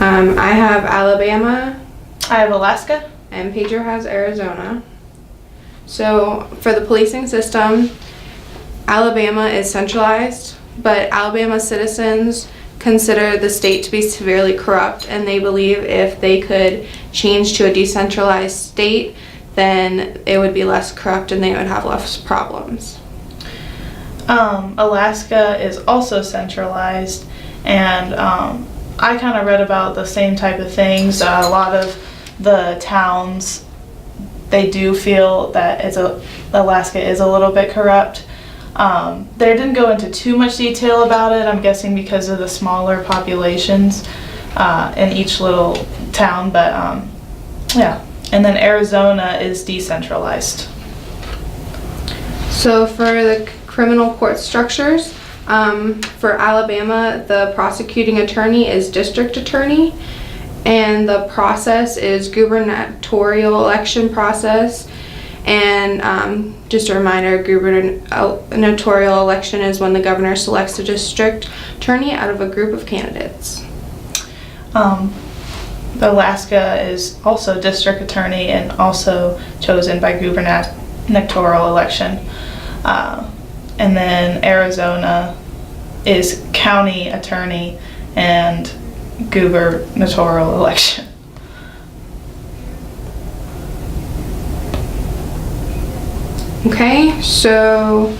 I have Alabama. I have Alaska. And Pedro has Arizona. So for the policing system, Alabama is centralized, but Alabama citizens consider the state to be severely corrupt, and they believe if they could change to a decentralized state, then it would be less corrupt and they would have less problems. Alaska is also centralized, and I kind of read about the same type of things. A lot of the towns, they do feel that Alaska is a little bit corrupt. They didn't go into too much detail about it, I'm guessing because of the smaller populations in each little town, but yeah. And then Arizona is decentralized. So for the criminal court structures, for Alabama, the prosecuting attorney is district attorney, and the process is gubernatorial election process. And just a reminder, gubernatorial election is when the governor selects a district attorney out of a group of candidates. Alaska is also district attorney and also chosen by gubernatorial election. And then Arizona is county attorney and gubernatorial election. Okay, so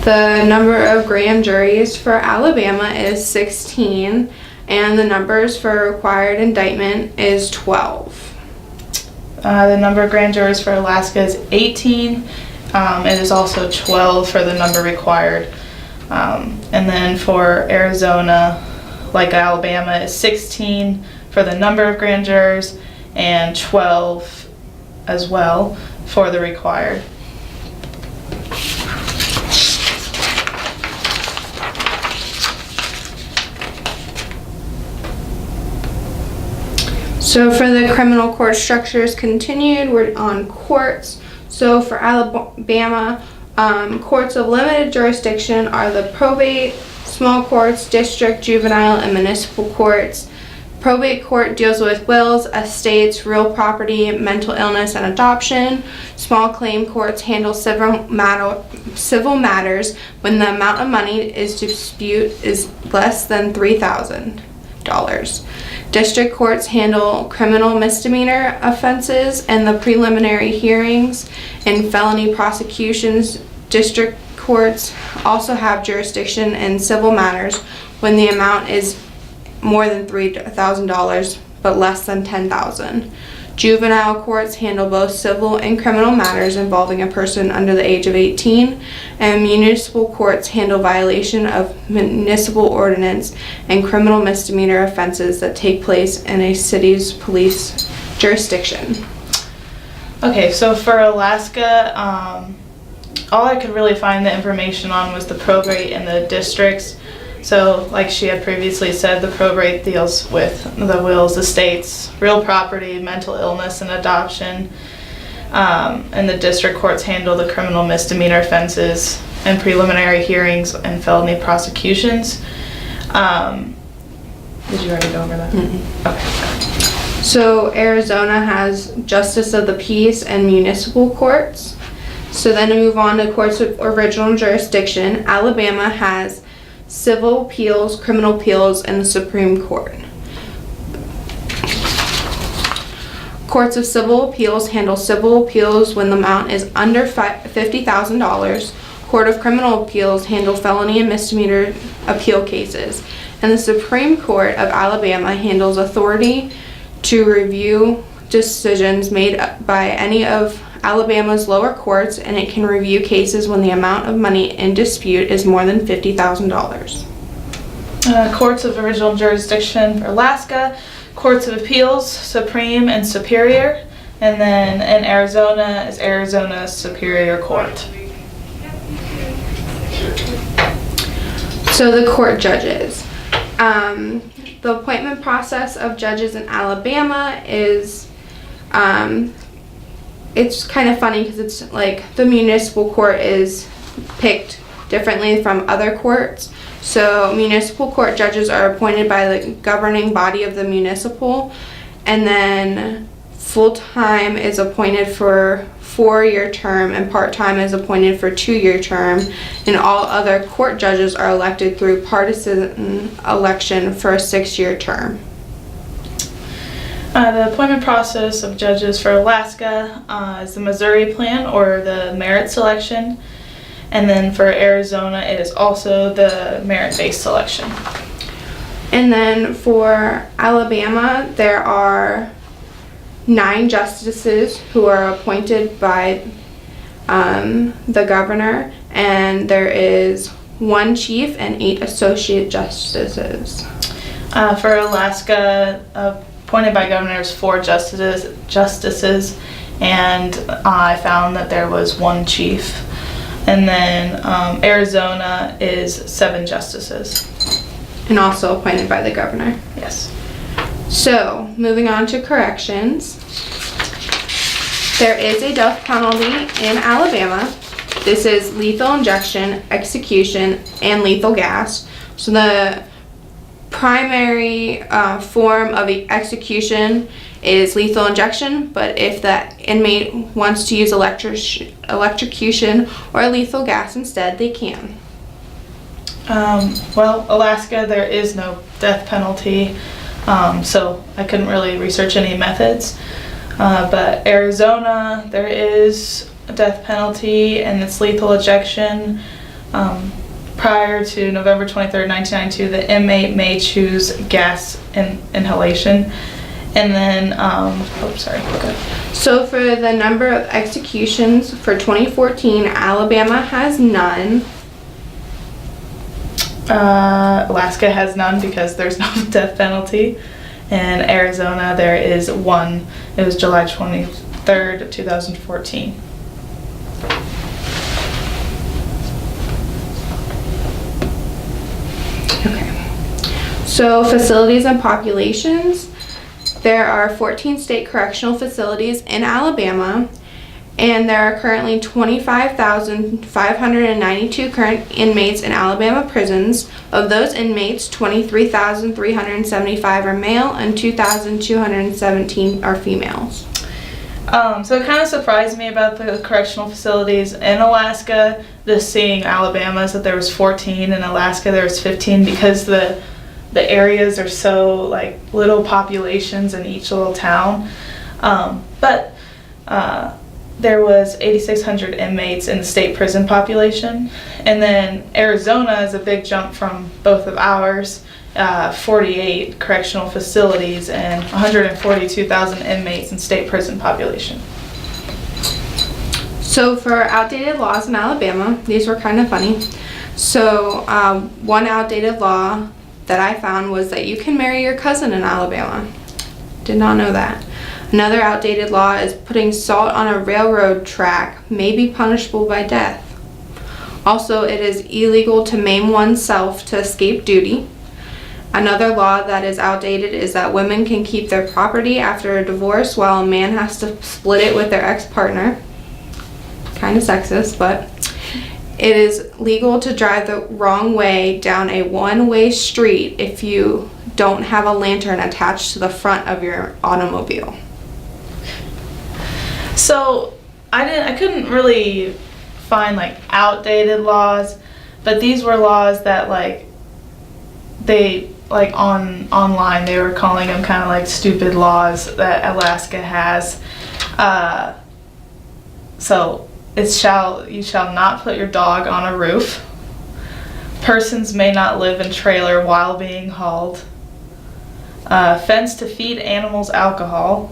the number of grand juries for Alabama is 16, and the numbers for required indictment is 12. The number of grand jurors for Alaska is 18. It is also 12 for the number required. And then for Arizona, like Alabama, is 16 for the number of grand jurors and 12 as well for the required. So for the criminal court structures continued, we're on courts. So for Alabama, courts of limited jurisdiction are the probate, small courts, district, juvenile, and municipal courts. Probate court deals with wills, estates, real property, mental illness, and adoption. Small claim courts handle civil matters when the amount of money is dispute is less than $3,000. District courts handle criminal misdemeanor offenses and the preliminary hearings and felony prosecutions. District courts also have jurisdiction in civil matters when the amount is more than $3,000 but less than $10,000. Juvenile courts handle both civil and criminal matters involving a person under the age of 18, and municipal courts handle violation of municipal ordinance and criminal misdemeanor offenses that take place in a city's police jurisdiction. Okay, so for Alaska, all I could really find the information on was the probate and the districts. So, like she had previously said, the probate deals with the wills, estates, real property, mental illness, and adoption. And the district courts handle the criminal misdemeanor offenses and preliminary hearings and felony prosecutions. Did you already go over that? Mm-hmm. Okay. So Arizona has justice of the peace and municipal courts. So then to move on to courts of original jurisdiction, Alabama has civil appeals, criminal appeals, and the Supreme Court. Courts of civil appeals handle civil appeals when the amount is under $50,000. Court of criminal appeals handle felony and misdemeanor appeal cases. And the Supreme Court of Alabama handles authority to review decisions made by any of Alabama's lower courts, and it can review cases when the amount of money in dispute is more than $50,000. Courts of original jurisdiction for Alaska, courts of appeals, Supreme and Superior, and then in Arizona is Arizona Superior Court. So the court judges. The appointment process of judges in Alabama is it's kind of funny because it's like the municipal court is picked differently from other courts. So municipal court judges are appointed by the governing body of the municipal, and then full-time is appointed for 4-year term and part-time is appointed for 2-year term, and all other court judges are elected through partisan election for a 6-year term. The appointment process of judges for Alaska is the Missouri plan or the merit selection, and then for Arizona it is also the merit-based selection. And then for Alabama, there are 9 justices who are appointed by the governor, and there is 1 chief and 8 associate justices. For Alaska, appointed by governors 4 justices, and I found that there was 1 chief. And then Arizona is 7 justices. And also appointed by the governor. Yes. So, moving on to corrections. There is a death penalty in Alabama. This is lethal injection, execution, and lethal gas. So the primary form of execution is lethal injection, but if the inmate wants to use electrocution or lethal gas instead, they can. Well, Alaska, there is no death penalty, so I couldn't really research any methods. But Arizona, there is a death penalty, and it's lethal ejection. Prior to November 23rd, 1992, the inmate may choose gas inhalation. And then, sorry, go ahead. So for the number of executions for 2014, Alabama has none. Alaska has none because there's no death penalty. And Arizona, there is 1. It was July 23rd, 2014. Okay. So facilities and populations. There are 14 state correctional facilities in Alabama, and there are currently 25,592 current inmates in Alabama prisons. Of those inmates, 23,375 are male and 2,217 are females. So it kind of surprised me about the correctional facilities in Alaska, just seeing Alabama, that there was 14, and Alaska there was 15, because the areas are so like little populations in each little town. But there was 8,600 inmates in the state prison population. And then Arizona is a big jump from both of ours, 48 correctional facilities and 142,000 inmates in state prison population. So for outdated laws in Alabama, these were kind of funny. So one outdated law that I found was that you can marry your cousin in Alabama. Did not know that. Another outdated law is putting salt on a railroad track may be punishable by death. Also, it is illegal to maim oneself to escape duty. Another law that is outdated is that women can keep their property after a divorce while a man has to split it with their ex-partner. Kind of sexist, but it is legal to drive the wrong way down a one-way street if you don't have a lantern attached to the front of your automobile. So I couldn't really find like outdated laws, but these were laws that online they were calling them kind of like stupid laws that Alaska has. So you shall not put your dog on a roof. Persons may not live in trailer while being hauled. Fence to feed animals alcohol,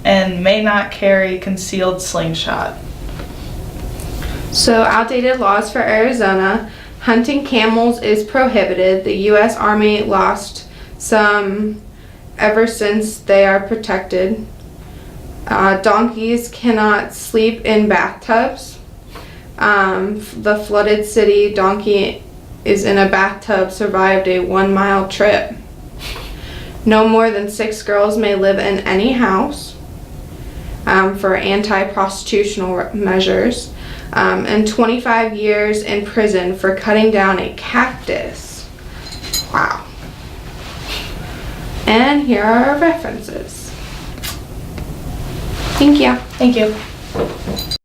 and may not carry concealed slingshot. So outdated laws for Arizona. Hunting camels is prohibited. The U.S. Army lost some ever since they are protected. Donkeys cannot sleep in bathtubs. The flooded city donkey is in a bathtub survived a 1-mile trip. No more than 6 girls may live in any house for anti-prostitutional measures. And 25 years in prison for cutting down a cactus. And here are our references. Thank you. Thank you.